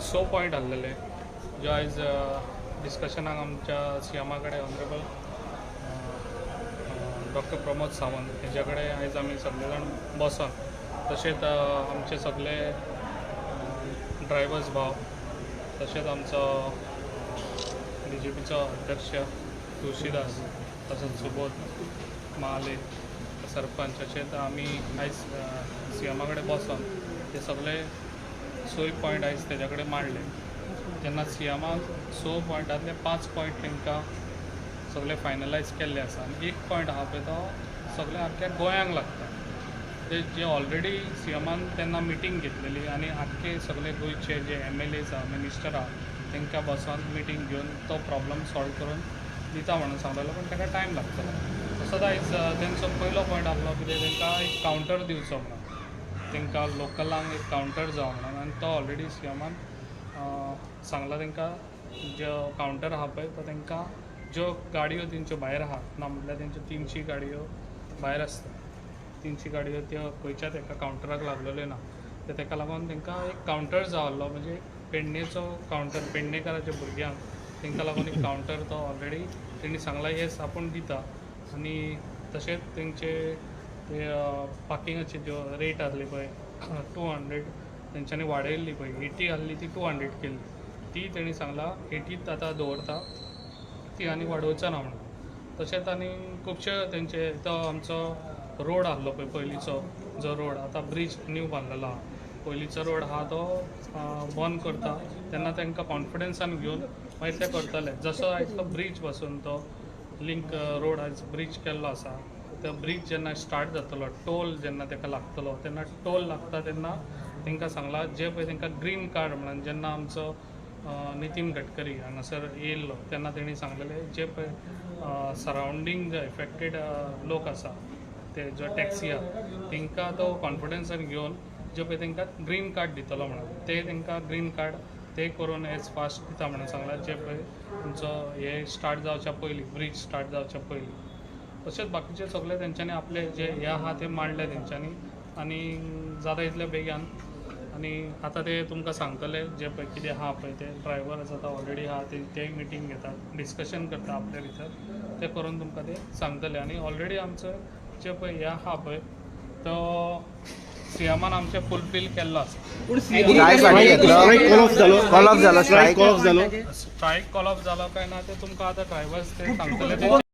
100 point आहलेले जे आयज डिस्कशनाक आमच्या सीएमा कडेन ऑनरेबल डॉक्टर प्रमोद सावंत हेजे कडेन आयज आमी सगळे जाण बसून तशेंच आमचे सगळे ड्रायव्हर्स भाव तशेंच आमचो BJPचो अध्यक्ष तुळशीदास तसोच सुबोध महाले सरपंच अशेंच आमी आयज सीएमा कडेन बसून ते सगळे 6 पॉयंट आयज तेजे कडेन मांडले जेन्ना सीएमाक 6 पॉयंटांतले 5 पॉयंट तांकां सगळे फायनलायज केल्ले आसा आनी 1 पॉयंट आहा पळय तो सगळे आख्ख्या गोंयांक लागता ते जे ऑलरेडी सीएमान तेन्ना मिटींग घेतलेली आनी आख्खे सगळे गोंयचे जे MLAs आहा मिनिस्टर आहा तांकां बसून मिटींग घेवन तो प्रॉब्लम सॉल्व करून दिता म्हणून सांगलेलो पण ताका टायम लागतलो तसोच आयज तेंचो पयलो पॉयंट आहलो कितें तांकां एक कावंटर दिवचो म्हणून तांकां लोकलांक एक कावंटर जावं म्हणून आनी तो ऑलरेडी सीएमान सांगला तांकां जो कावंटर आहा पळय तो तांकां ज्यो गाडयो तेंच्यो भायर आहा ना म्हटल्यार तेंच्यो 300 गाडयो भायर आसता 300 गाडयो त्यो खंयच्याच एका कावंटराक लागलेल्यो ना तर ताका लागून तांकां एक कावंटर जाय आसलो म्हणजे पेडणेचो कावंटर पेडणेकाराच्या भुरग्यांक तांकां लागून एक कावंटर तो ऑलरेडी तेणी सांगला येस आपूण दिता आनी तशेंच तेंचे ते पार्किंगाची ज्यो रेट आसली पळय 200 तेंच्यांनी वाडयल्ली पळय 80 आहली ती 200 केल्ली ती तेणी सांगला 80 आतां दवरता ती आनी वाडोवचा ना म्हणून तशेंच आनी खुबशे तेंचे तो आमचो रोड आहलो पळय पयलींचो जो रोड आतां ब्रीज न्यू बांदलेलो आहा पयलींचो रोड आहा तो बंद करता तेन्ना तांकां कॉन्फिडन्सान घेवन मागीर ते करतले जसो आयज तो ब्रीज पासून तो लिंक रोड आयज ब्रीज केल्लो आसा तो ब्रीज जेन्ना स्टार्ट जातलो टोल जेन्ना ताका लागतलो तेन्ना टोल लागता तेन्ना तांकां सांगला जे पळय तांकां ग्रीन कार्ड म्हणून जेन्ना आमचो नितीन गडकरी हांगासर येयल्लो तेन्ना तेणी सांगलेले जे पळय सरावंडींग जे इफेक्टेड लोक आसा ते जो टॅक्सी आहा तांकां तो कॉन्फिडन्सान घेवन जे पळय तांकां ग्रीन कार्ड दितलो म्हणून ते तांकां ग्रीन कार्ड ते करून एज फास्ट दिता म्हणून सांगला जे पळय तुमचो हे स्टार्ट जावच्या पयलीं ब्रीज स्टार्ट जावच्या पयलीं तशेंच बाकीचे सगळे तेंच्यांनी आपले जे हे आहा ते मांडले तेंच्यांनी आनी जाता तितले बेगीन आनी आतां ते तुमकां सांगतले जे पळय कितें आहा पळय ते ड्रायव्हर आतां ऑलरेडी आहा ते मिटींग घेतात डिस्कशन करता आपल्या भितर ते करून तुमकां ते सांगतले आनी ऑलरेडी आमचो जे पळय हे आहा पळय तो सीएमान आमचे फुलफील केल्लो आसा स्ट्रायक कॉल ऑफ जालो काय ना ते तुमकां आतां ड्रायव्हर्स ते सांगतले